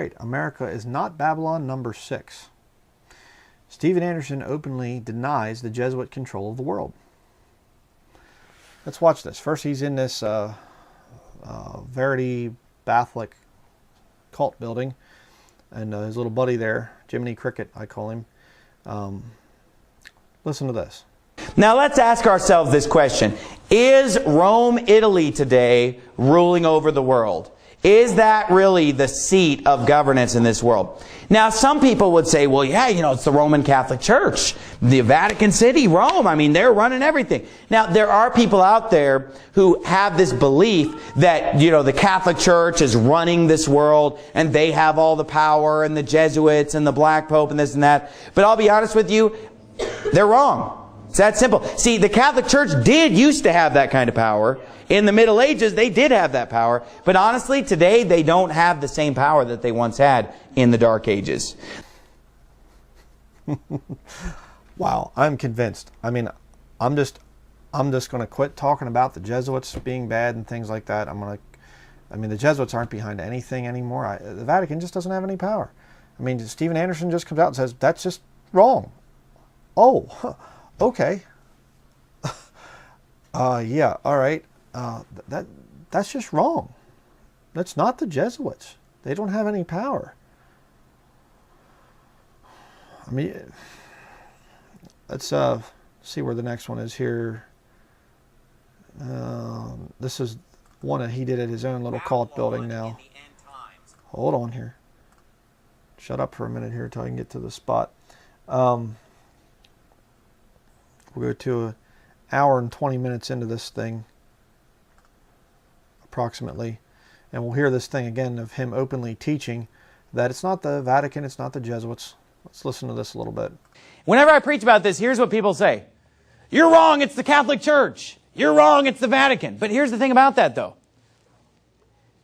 right, America is not Babylon number 6. Steven Anderson openly denies the Jesuit control of the world. Let's watch this. First, he's in this Verity Catholic cult building, and his little buddy there, Jiminy Cricket, I call him. Listen to this. Now let's ask ourselves this question. Is Rome, Italy today ruling over the world? Is that really the seat of governance in this world? Now some people would say, well, yeah, it's the Roman Catholic Church, the Vatican City, Rome. I mean, they're running everything. Now there are people out there who have this belief that, the Catholic Church is running this world and they have all the power, and the Jesuits and the Black Pope and this and that. But I'll be honest with you, they're wrong. It's that simple. See, the Catholic Church did used to have that kind of power. In the Middle Ages, they did have that power. But honestly, today, they don't have the same power that they once had in the Dark Ages. Wow, I'm convinced. I mean, I'm just going to quit talking about the Jesuits being bad and things like that. The Jesuits aren't behind anything anymore. The Vatican just doesn't have any power. I mean, Steven Anderson just comes out and says, that's just wrong. Oh, okay. Yeah, all right. That's just wrong. That's not the Jesuits. They don't have any power. I mean, let's see where the next one is here. This is one that he did at his own little cult building now. Hold on here. Shut up for a minute here until I can get to the spot. We'll go to an hour and 20 minutes into this thing, approximately, and we'll hear this thing again of him openly teaching that it's not the Vatican, it's not the Jesuits. Let's listen to this a little bit. Whenever I preach about this, here's what people say. You're wrong, it's the Catholic Church. You're wrong, it's the Vatican. But here's the thing about that, though.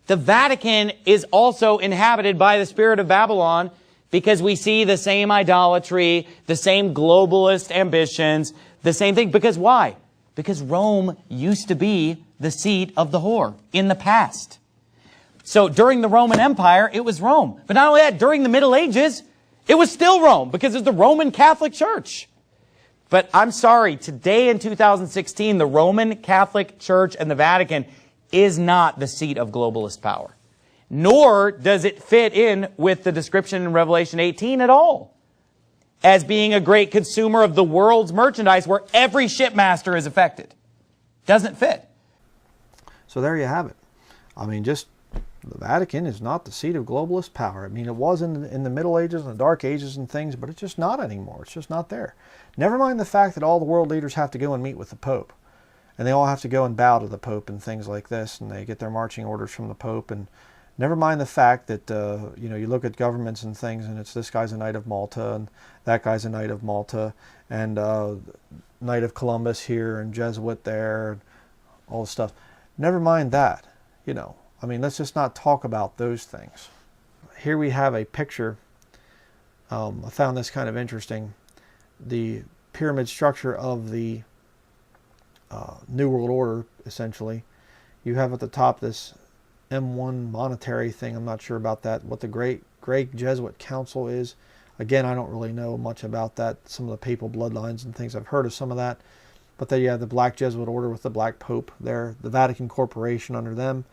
The Vatican is also inhabited by the spirit of Babylon, because we see the same idolatry, the same globalist ambitions, the same thing. Because why? Because Rome used to be the seat of the whore in the past. So during the Roman Empire, it was Rome. But not only that, during the Middle Ages, it was still Rome, because it's the Roman Catholic Church. But I'm sorry, today in 2016, the Roman Catholic Church and the Vatican is not the seat of globalist power. Nor does it fit in with the description in Revelation 18 at all, as being a great consumer of the world's merchandise where every shipmaster is affected. Doesn't fit. So there you have it. I mean, just the Vatican is not the seat of globalist power. I mean, it was in the Middle Ages and the Dark Ages and things, but it's just not anymore. It's just not there. Never mind the fact that all the world leaders have to go and meet with the Pope. And they all have to go and bow to the Pope and things like this, and they get their marching orders from the Pope. And never mind the fact that, you look at governments and things, and it's this guy's a Knight of Malta, and that guy's a Knight of Malta, and Knight of Columbus here, and Jesuit there, and all the stuff. Never mind that, let's just not talk about those things. Here we have a picture. I found this kind of interesting. The pyramid structure of the New World Order, essentially. You have at the top this M1 monetary thing. I'm not sure about that. What the Great Jesuit Council is. Again, I don't really know much about that. Some of the papal bloodlines and things, I've heard of some of that. But then you have the Black Jesuit Order with the Black Pope there. The Vatican Corporation under them.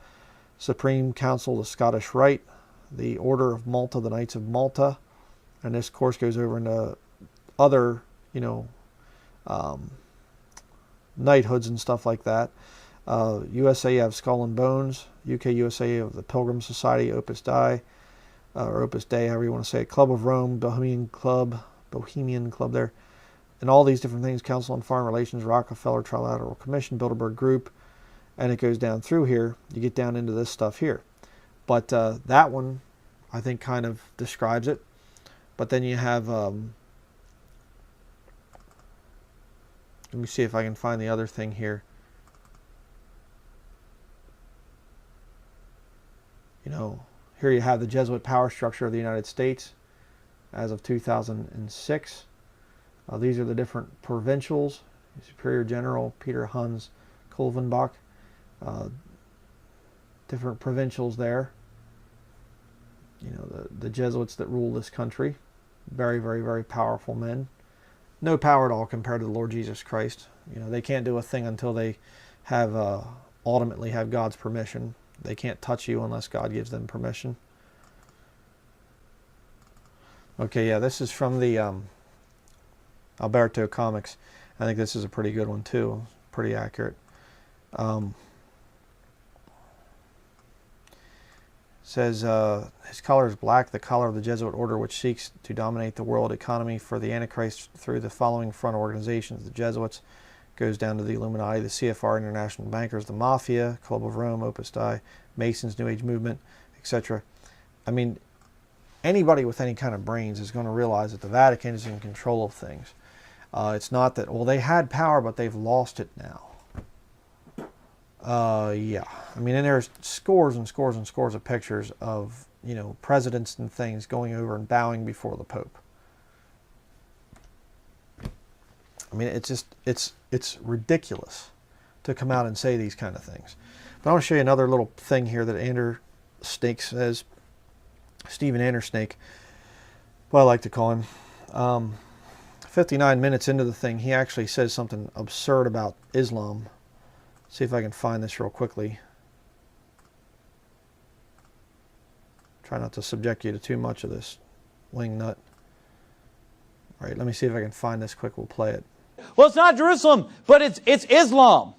Supreme Council, the Scottish Rite. The Order of Malta, the Knights of Malta. And this, of course, goes over into other, knighthoods and stuff like that. USA, you have Skull and Bones. UK, USA, of the Pilgrim Society, Opus Dei, or Opus Dei, however you want to say it. Club of Rome, Bohemian Club there. And all these different things. Council on Foreign Relations, Rockefeller Trilateral Commission, Bilderberg Group. And it goes down through here. You get down into this stuff here. But that one, I think, kind of describes it. But then you have... let me see if I can find the other thing here. Here you have the Jesuit power structure of the United States as of 2006. These are the different provincials. Superior General Peter Hans Kulvenbach. Different provincials there. the Jesuits that rule this country. Very, very, very powerful men. No power at all compared to the Lord Jesus Christ. They can't do a thing until they have ultimately have God's permission. They can't touch you unless God gives them permission. Okay, yeah, this is from the Alberto comics. I think this is a pretty good one too. Pretty accurate. Says his color is black, the color of the Jesuit order which seeks to dominate the world economy for the Antichrist through the following front organizations: the Jesuits, goes down to the Illuminati, the CFR, international bankers, the Mafia, Club of Rome, Opus Dei, Masons, New Age movement, etc. I mean, anybody with any kind of brains is going to realize that the Vatican is in control of things. It's not that, well, they had power, but they've lost it now. Yeah. I mean, and there's scores and scores and scores of pictures of, presidents and things going over and bowing before the Pope. I mean, it's ridiculous to come out and say these kind of things. But I want to show you another little thing here that Snake says. Stephen Andersnake, what I like to call him. 59 minutes into the thing, he actually says something absurd about Islam. See if I can find this real quickly. Try not to subject you to too much of this wing nut. All right, let me see if I can find this quick. We'll play it. Well, it's not Jerusalem, but it's Islam.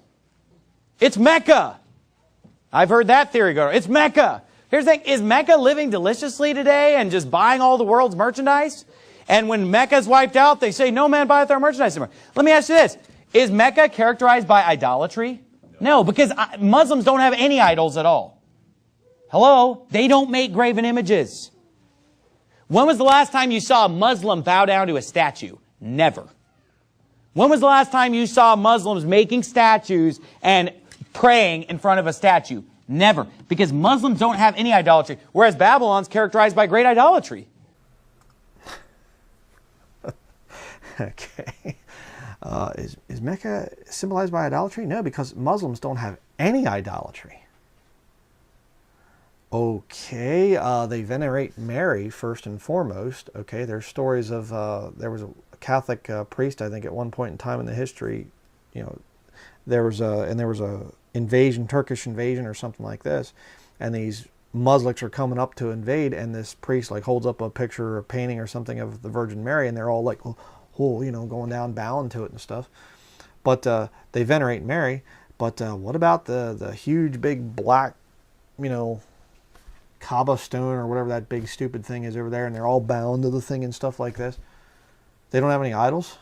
It's Mecca. I've heard that theory go. It's Mecca. Here's the thing. Is Mecca living deliciously today and just buying all the world's merchandise? And when Mecca's wiped out, they say, no man buyeth our merchandise anymore. Let me ask you this. Is Mecca characterized by idolatry? No, because Muslims don't have any idols at all. Hello? They don't make graven images. When was the last time you saw a Muslim bow down to a statue? Never. When was the last time you saw Muslims making statues and praying in front of a statue? Never. Because Muslims don't have any idolatry, whereas Babylon's characterized by great idolatry. Okay. Is Mecca symbolized by idolatry? No, because Muslims don't have any idolatry. Okay, they venerate Mary first and foremost. Okay, there's stories of, there was a Catholic priest, I think at one point in time in the history, there was a invasion, Turkish invasion or something like this, and these Muslims are coming up to invade, and this priest holds up a picture or a painting or something of the Virgin Mary, and they're all like, oh, going down, bowing to it and stuff. But they venerate Mary. But what about the huge, big, black, Kaaba stone or whatever that big, stupid thing is over there, and they're all bound to the thing and stuff like this? They don't have any idols?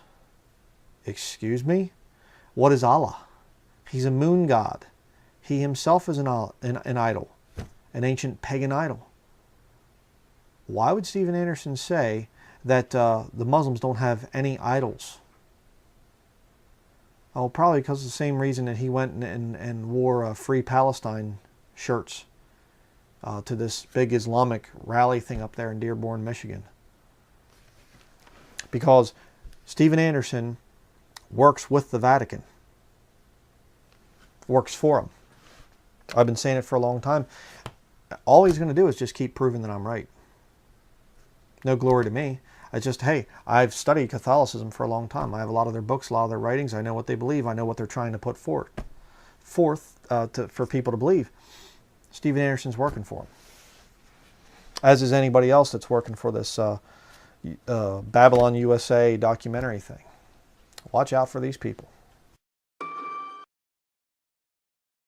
Excuse me? What is Allah? He's a moon god. He himself is an idol, an ancient pagan idol. Why would Stephen Anderson say that the Muslims don't have any idols? Oh, probably because of the same reason that he went and wore Free Palestine shirts to this big Islamic rally thing up there in Dearborn, Michigan. Because Stephen Anderson works with the Vatican. Works for them. I've been saying it for a long time. All he's going to do is just keep proving that I'm right. No glory to me. It's just, hey, I've studied Catholicism for a long time. I have a lot of their books, a lot of their writings. I know what they believe. I know what they're trying to put forth for people to believe. Stephen Anderson's working for them. As is anybody else that's working for this Babylon USA documentary thing. Watch out for these people.